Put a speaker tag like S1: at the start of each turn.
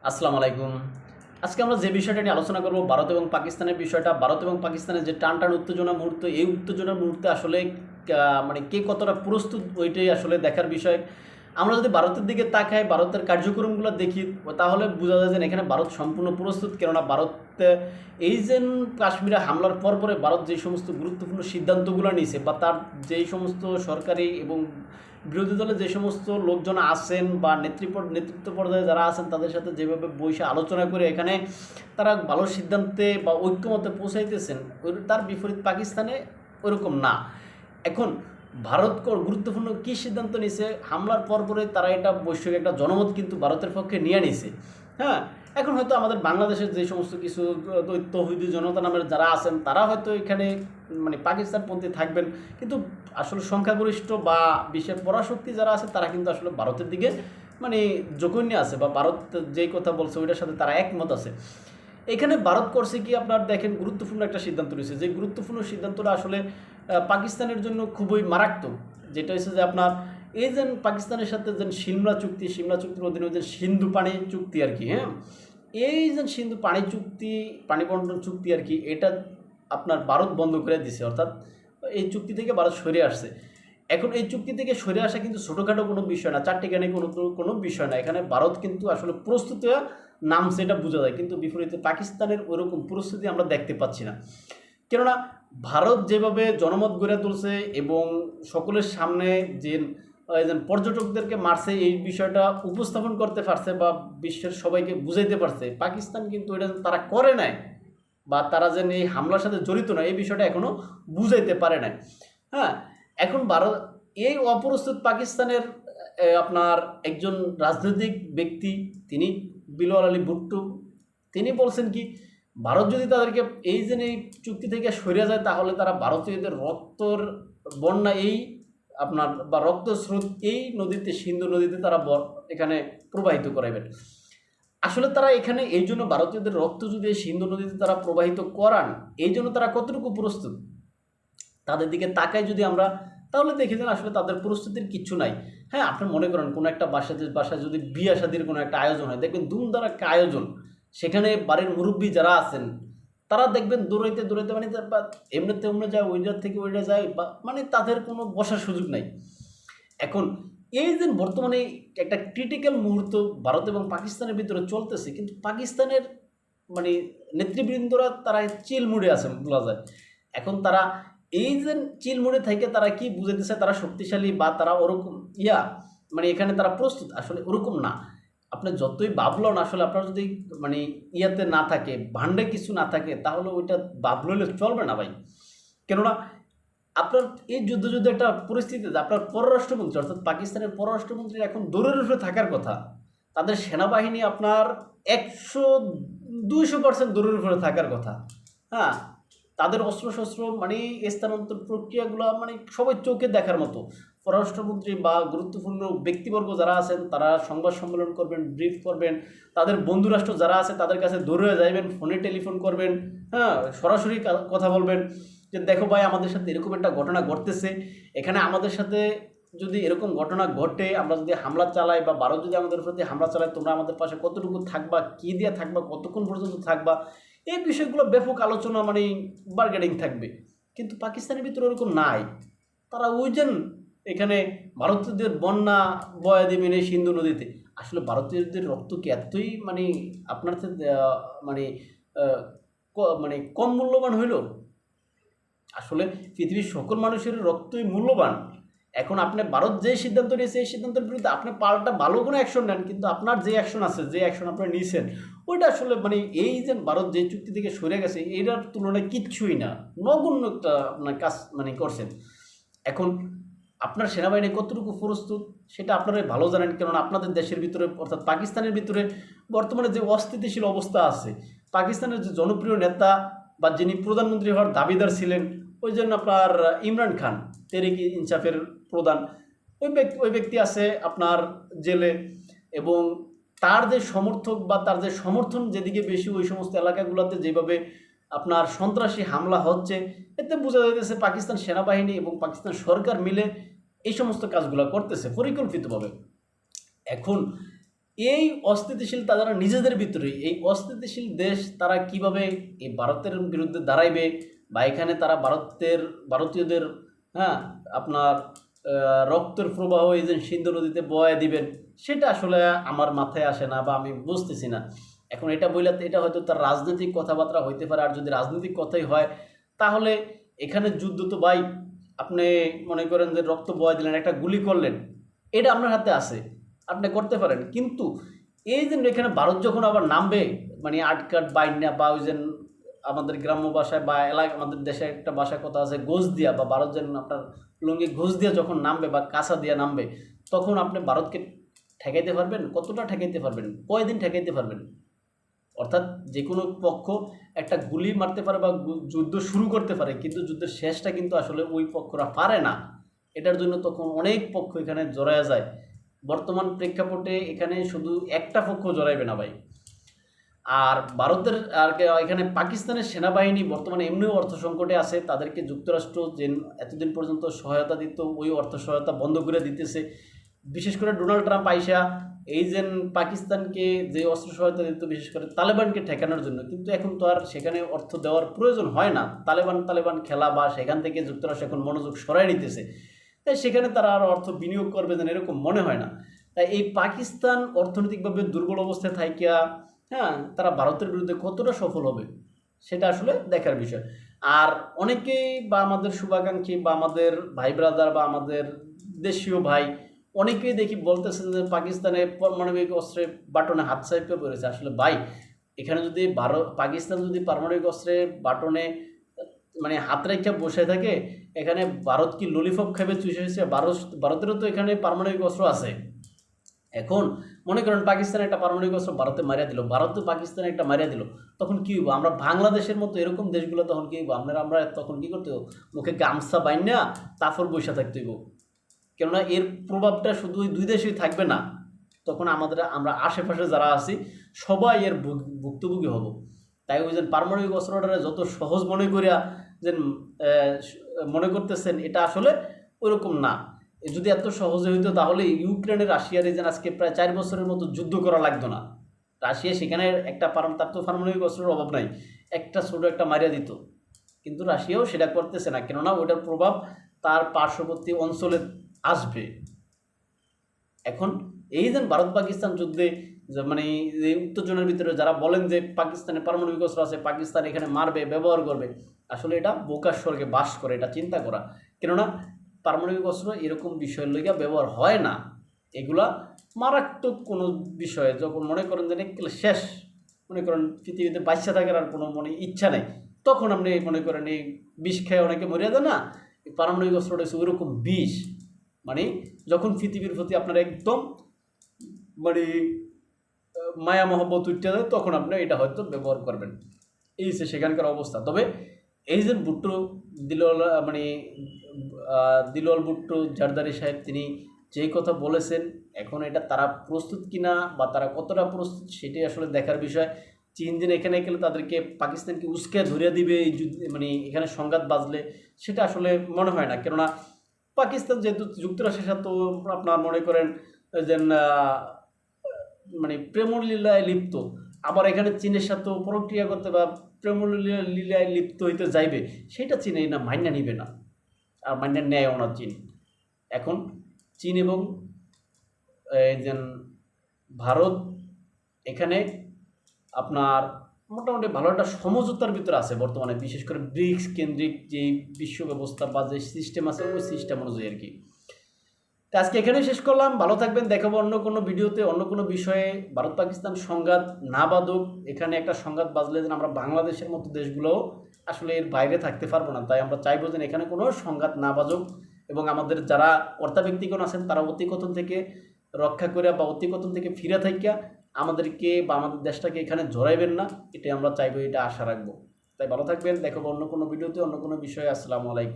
S1: আসসালামু আলাইকুম। আজকে আমরা যে বিষয়টা নিয়ে আলোচনা করব ভারত এবং পাকিস্তানের বিষয়টা। ভারত এবং পাকিস্তানের যে টান উত্তেজনা মুহূর্ত, এই উত্তেজনার মুহূর্তে আসলে মানে কে কতটা প্রস্তুত ওইটাই আসলে দেখার বিষয়। আমরা যদি ভারতের দিকে তাকাই, ভারতের কার্যক্রমগুলো দেখি, তাহলে বোঝা যায় যে এখানে ভারত সম্পূর্ণ প্রস্তুত। কেননা ভারত এই যে কাশ্মীরে হামলার পরে ভারত যে সমস্ত গুরুত্বপূর্ণ সিদ্ধান্তগুলো নিয়েছে বা তার যেই সমস্ত সরকারি এবং বিরোধী দলে যে সমস্ত লোকজন আছেন বা নেতৃত্ব পর্যায়ে যারা আছেন তাদের সাথে যেভাবে বসে আলোচনা করে এখানে তারা ভালো সিদ্ধান্তে বা ঐক্যমতে পৌঁছাইতেছেন, তার বিপরীত পাকিস্তানে ওরকম না। এখন ভারত গুরুত্বপূর্ণ কী সিদ্ধান্ত নিছে হামলার পরে তারা এটা বৈশ্বিক একটা জনমত কিন্তু ভারতের পক্ষে নিয়ে নিছে। হ্যাঁ, এখন হয়তো আমাদের বাংলাদেশের যে সমস্ত কিছু তৌহিদি জনতা নামের যারা আছেন তারা হয়তো এখানে মানে পাকিস্তানপন্থী থাকবেন, কিন্তু আসলে সংখ্যাগরিষ্ঠ বা বিশ্বের পরাশক্তি যারা আছে তারা কিন্তু আসলে ভারতের দিকে মানে জঘন্য আছে বা ভারত যেই কথা বলছে ওইটার সাথে তারা একমত আছে। এখানে ভারত করছে কি, আপনার দেখেন গুরুত্বপূর্ণ একটা সিদ্ধান্ত নিয়েছে, যে গুরুত্বপূর্ণ সিদ্ধান্তটা আসলে পাকিস্তানের জন্য খুবই মারাত্মক। যেটা হচ্ছে যে আপনার এই যে পাকিস্তানের সাথে যে সিমলা চুক্তির অধীনে যে সিন্ধু পানি চুক্তি আর কি, হ্যাঁ, এই যে সিন্ধু পানি চুক্তি, পানি বন্টন চুক্তি আর কি, এটা আপনার ভারত বন্ধ করে দিছে, অর্থাৎ এই চুক্তি থেকে ভারত সরে আসছে। এখন এই চুক্তি থেকে সরে আসা কিন্তু ছোটোখাটো কোনো বিষয় না, চারটিখানি কোনো বিষয় না। এখানে ভারত কিন্তু আসলে প্রস্তুতি নামছে, এটা বোঝা যায়, কিন্তু বিপরীতে পাকিস্তানের ওরকম প্রস্তুতি আমরা দেখতে পাচ্ছি না। কেননা ভারত যেভাবে জনমত গড়ে তুলছে এবং সকলের সামনে যে পর্যটকদেরকে মারছে, এই বিষয়টা উপস্থাপন করতে পারছে বা বিশ্বের সবাইকে বুঝাইতে পারছে, পাকিস্তান কিন্তু এটা তারা করে নাই বা তারা যেন এই হামলার সাথে জড়িত না এই বিষয়টা এখনও বুঝাইতে পারে নাই। হ্যাঁ, এখন ভারত এই অপ্রস্তুত পাকিস্তানের আপনার একজন রাজনৈতিক ব্যক্তি, তিনি বিলাওয়াল আলী ভুট্টো, তিনি বলছেন কি, ভারত যদি তাদেরকে এই যে এই চুক্তি থেকে সরে যায় তাহলে তারা ভারতীয়দের রক্তর বন্যা এই আপনার বা রক্ত স্রোত এই নদীতে, সিন্ধু নদীতে তারা এখানে প্রবাহিত করাইবেন। আসলে তারা এখানে এই জন্য ভারতীয়দের রক্ত যদি সিন্ধু নদীতে তারা প্রবাহিত করান, এই জন্য তারা কতটুকু প্রস্তুত তাদের দিকে তাকাই যদি আমরা, তাহলে দেখে যান আসলে তাদের প্রস্তুতির কিচ্ছু নাই। হ্যাঁ, আপনি মনে করেন কোনো একটা বাসায় যদি বিয়ে শাদির কোনো একটা আয়োজন হয়, দেখবেন ধুমধারাক্কা আয়োজন, সেখানে বাড়ির মুরব্বী যারা আছেন তারা দেখবেন দৌড়াইতে মানে এমনিতে অমনে যায়, ওইটার থেকে ওইটা যায়, বা মানে তাদের কোনো বসার সুযোগ নাই। এখন এই যে বর্তমানে একটা ক্রিটিক্যাল মুহূর্ত ভারত এবং পাকিস্তানের ভিতরে চলতেছে, কিন্তু পাকিস্তানের মানে নেতৃবৃন্দরা তারা চিল মুডে আছে বলা যায়। এখন তারা এই যে চিল মুডে থেকে তারা কি বুঝাইতেছে তারা শক্তিশালী বা তারা ওরকম মানে এখানে তারা প্রস্তুত, আসলে ওরকম না। আপনি যতই ভাবলেন, আসলে আপনার যদি মানে ইয়াতে না থাকে, ভান্ডে কিছু না থাকে, তাহলে ওইটা ভাবলে চলবে না ভাই। কেননা আপনার এই যুদ্ধ একটা পরিস্থিতিতে আপনার পররাষ্ট্রমন্ত্রী, অর্থাৎ পাকিস্তানের পররাষ্ট্রমন্ত্রী এখন দৌড়ের উপরে থাকার কথা। তাদের সেনাবাহিনী আপনার 100-200% দৌড়ের উপরে থাকার কথা। হ্যাঁ, তাদের অস্ত্রশস্ত্র মানে স্থানান্তর প্রক্রিয়াগুলো মানে সবাই চোখে দেখার মতো। পররাষ্ট্রমন্ত্রী বা গুরুত্বপূর্ণ ব্যক্তিবর্গ যারা আছেন তারা সংবাদ সম্মেলন করবেন, ব্রিফ করবেন, তাদের বন্ধুরাষ্ট্র যারা আছে তাদের কাছে দৌড়ে যাইবেন, ফোনে টেলিফোন করবেন, হ্যাঁ, সরাসরি কথা বলবেন যে দেখো ভাই, আমাদের সাথে এরকম একটা ঘটনা ঘটতেছে, এখানে আমাদের সাথে যদি এরকম ঘটনা ঘটে, আমরা যদি হামলা চালাই বা ভারত যদি আমাদের প্রতি হামলা চালায়, তোমরা আমাদের পাশে কতটুকু থাকবা, কী দিয়ে থাকবা, কতক্ষণ পর্যন্ত থাকবা, এই বিষয়গুলো ব্যাপক আলোচনা মানে বার্গেনিং থাকবে। কিন্তু পাকিস্তানের ভিতরে ওরকম নাই। তারা ওইজন এখানে ভারতীয়দের বন্যা বয়া দেবেন এই সিন্ধু নদীতে। আসলে ভারতীয়দের রক্ত কি এতই মানে আপনার মানে মানে কম মূল্যবান হইল? আসলে পৃথিবীর সকল মানুষের রক্তই মূল্যবান। এখন আপনি ভারত যে সিদ্ধান্ত নিয়েছে এই সিদ্ধান্তের বিরুদ্ধে আপনি পাল্টা ভালো কোনো অ্যাকশন নেন, কিন্তু আপনার যে অ্যাকশন আছে, যে অ্যাকশন আপনি নিয়েছেন, ওইটা আসলে মানে এই যে ভারত যে চুক্তি থেকে সরে গেছে এটার তুলনায় কিচ্ছুই না, নগণ্য একটা আপনার কাজ মানে করছেন। এখন আপনার সেনাবাহিনী কতটুকু প্রস্তুত সেটা আপনারাই ভালো জানেন, কেননা আপনাদের দেশের ভিতরে অর্থাৎ পাকিস্তানের ভিতরে বর্তমানে যে অস্থিতিশীল অবস্থা আছে, পাকিস্তানের যে জনপ্রিয় নেতা বা যিনি প্রধানমন্ত্রী হওয়ার দাবিদার ছিলেন, ওই জন্য আপনার ইমরান খান, তেহরিকে ইনসাফের প্রধান, ওই ব্যক্তি আছে আপনার জেলে। এবং তার যে সমর্থক বা তার যে সমর্থন যেদিকে বেশি, ওই সমস্ত এলাকাগুলোতে যেভাবে আপনার সন্ত্রাসী হামলা হচ্ছে, এতে বোঝা যাইতেছে পাকিস্তান সেনাবাহিনী এবং পাকিস্তান সরকার মিলে এই সমস্ত কাজগুলো করতেছে পরিকল্পিতভাবে। এখন এই অস্থিতিশীল তারা নিজেদের ভিতরেই এই অস্থিতিশীল দেশ তারা কিভাবে এই ভারতের বিরুদ্ধে দাঁড়াইবে বা এখানে তারা ভারতীয়দের, হ্যাঁ, আপনার রক্তের প্রবাহ এই যে সিন্ধু নদীতে বয়ে দিবেন, সেটা আসলে আমার মাথায় আসে না বা আমি বুঝতেছি না। এখন এটা বললে এটা হয়তো তার রাজনৈতিক কথাবার্তা হইতে পারে, আর যদি রাজনৈতিক কথাই হয় তাহলে এখানে যুদ্ধ তো ভাই, আপনি মনে করেন যে রক্ত বয়ে দিলেন, একটা গুলি করলেন, এটা আপনার হাতে আছে, আপনি করতে পারেন। কিন্তু এই যে এখানে ভারত যখন আবার নামবে, মানে আটকাট বাইন্যা বা ওই যে আমাদের গ্রাম্য ভাষায় বা এলাকা আমাদের দেশে একটা ভাষায় কথা আছে ঘোষ দিয়া, বা ভারত যেন আপনার লুঙ্গি ঘোষ দিয়া যখন নামবে বা কাঁচা দিয়া নামবে, তখন আপনি ভারতকে ঠেকাইতে পারবেন? কতটা ঠেকাইতে পারবেন? কয়দিন ঠেকাইতে পারবেন? অর্থাৎ যে কোনো পক্ষ একটা গুলি মারতে পারে বা যুদ্ধ শুরু করতে পারে, কিন্তু যুদ্ধের শেষটা কিন্তু আসলে ওই পক্ষরা পারে না। এটার জন্য তখন অনেক পক্ষ এখানে জড়ায়া যায়। বর্তমান প্রেক্ষাপটে এখানে শুধু একটা পক্ষ জড়াইবে না ভাই। আর ভারতের আর এখানে পাকিস্তানের সেনাবাহিনী বর্তমানে এমনিও অর্থ সংকটে আছে, তাদেরকে যুক্তরাষ্ট্র যে এতদিন পর্যন্ত সহায়তা দিত ওই অর্থ সহায়তা বন্ধ করে দিতেছে। বিশেষ করে ডোনাল্ড ট্রাম্প আইসা এই যে পাকিস্তানকে যে অস্ত্র সহায়তা দিত বিশেষ করে তালেবানকে ঠেকানোর জন্য, কিন্তু এখন তো আর সেখানে অর্থ দেওয়ার প্রয়োজন হয় না। তালেবান খেলা বা সেখান থেকে যুক্তরাষ্ট্র এখন মনোযোগ সরাই নিতেছে, তাই সেখানে তারা আর অর্থ বিনিয়োগ করবে যেন এরকম মনে হয় না। তাই এই পাকিস্তান অর্থনৈতিকভাবে দুর্বল অবস্থায় থাকিয়া, হ্যাঁ, তারা ভারতের বিরুদ্ধে কতটা সফল হবে সেটা আসলে দেখার বিষয়। আর অনেকেই বা আমাদের শুভাকাঙ্ক্ষী বা আমাদের ভাই ব্রাদার বা আমাদের দেশীয় ভাই অনেকেই দেখি বলতেছেন যে পাকিস্তানে পারমাণবিক অস্ত্রের বাটনে হাত চাইপে পড়েছে। আসলে ভাই, এখানে যদি পাকিস্তান যদি পারমাণবিক অস্ত্রের বাটনে মানে হাত রেখে বসে থাকে, এখানে ভারত কি ললিপপ খাবে চুষে হয়েছে? ভারতেরও তো এখানে পারমাণবিক অস্ত্র আছে। এখন মনে করেন পাকিস্তানে একটা পারমাণবিক অস্ত্র ভারতে মারিয়া দিল, ভারত পাকিস্তানে একটা মারিয়া দিল, তখন কী হইব? আমরা বাংলাদেশের মতো এরকম দেশগুলো তখন কী হইব? আমরা তখন কী করতে হইব? মুখে গামছা বাইন্যা তারপর বসে থাকতে হইব। কেননা এর প্রভাবটা শুধু ওই দুই দেশেই থাকবে না, তখন আমরা আশেপাশে যারা আছি সবাই এর ভুক্তভোগী হব। তাই ওই যে পারমাণবিক অস্ত্রটা যত সহজ মনে করিয়া যে মনে করতেছেন, এটা আসলে ওইরকম না। যদি এত সহজে হইতো তাহলে ইউক্রেনের রাশিয়ার এই যে আজকে প্রায় 4 বছরের মতো যুদ্ধ করা লাগতো না। রাশিয়া সেখানে একটা তার তো পারমাণবিক অস্ত্রের অভাব নাই, একটা ছোটো একটা মারিয়া দিত। কিন্তু রাশিয়াও সেটা করতেছে না, কেননা ওইটার প্রভাব তার পার্শ্ববর্তী অঞ্চলে আসবে। এখন এই যে ভারত পাকিস্তান যুদ্ধে মানে এই উত্তেজনার ভিতরে যারা বলেন যে পাকিস্তানে পারমাণবিক অস্ত্র আছে, পাকিস্তান এখানে মারবে, ব্যবহার করবে, আসলে এটা বোকার স্বর্গে বাস করে এটা চিন্তা করা। কেননা পারমাণবিক অস্ত্র এরকম বিষয়ের লইয়া ব্যবহার হয় না। এগুলা মারাত্মক কোনো বিষয়ে যখন মনে করেন যে শেষ, মনে করেন পৃথিবীতে বাচ্চা থাকার আর কোনো ইচ্ছা নেই, তখন আপনি মনে করেন এই বিষ খেয়ে অনেকে মরিয়া দেয় না, এই পারমাণবিক অস্ত্রটা হচ্ছে ওইরকম বিষ। মানে যখন পৃথিবীর প্রতি আপনার একদম মানে মায়া মহব্বত উঠতে যায়, তখন আপনি এটা হয়তো ব্যবহার করবেন। এই যে সেখানকার অবস্থা। তবে এই যে ভুট্টো দিলওয়াল ভুট্টো জারদারি সাহেব তিনি যেই কথা বলেছেন, এখন এটা তারা প্রস্তুত কিনা বা তারা কতটা প্রস্তুত সেটাই আসলে দেখার বিষয়। চীন দিন এখানে গেলে তাদেরকে পাকিস্তানকে উস্কে ধরিয়ে দিবে এই মানে এখানে সংঘাত বাজলে, সেটা আসলে মনে হয় না। কেননা পাকিস্তান যেহেতু যুক্তরাষ্ট্রের সাথে আপনার মনে করেন যে মানে প্রেমলীলায় লিপ্ত, আবার এখানে চীনের সাথেও প্রক্রিয়া করতে বা প্রেমলীলায় লিপ্ত হইতে যাইবে, সেটা চীন এই না মাইনা নিবে না, আর মাইনা নেয়ও না চীন। এখন চীন এবং এই যে ভারত এখানে আপনার মোটামুটি ভালো একটা সমঝোতার ভিতরে আছে বর্তমানে, বিশেষ করে ব্রিক্স কেন্দ্রিক যে বিশ্ব ব্যবস্থা বা যে সিস্টেম আছে ওই সিস্টেম অনুযায়ী আর কি। তো আজকে এখানেই শেষ করলাম। ভালো থাকবেন, দেখাবো অন্য কোনো ভিডিওতে অন্য কোনো বিষয়ে। ভারত পাকিস্তান সংঘাত না বাঁধুক, এখানে একটা সংঘাত বাজলে যেন আমরা বাংলাদেশের মতো দেশগুলোও আসলে এর বাইরে থাকতে পারবো না। তাই আমরা চাইবো যে এখানে কোনো সংঘাত না বাজুক, এবং আমাদের যারা কর্তা ব্যক্তিগণ আছেন তারা অতিকথন থেকে রক্ষা করে বা অতিকথন থেকে ফিরে থাকিয়া আমাদেরকে বা আমাদের দেশটাকে এখানে জড়াইবেন না, এটাই আমরা চাইবো, এটা আশা রাখবো। তাই ভালো থাকবেন, দেখাবো অন্য কোনো ভিডিওতে অন্য কোনো বিষয়ে। আসসালামু আলাইকুম।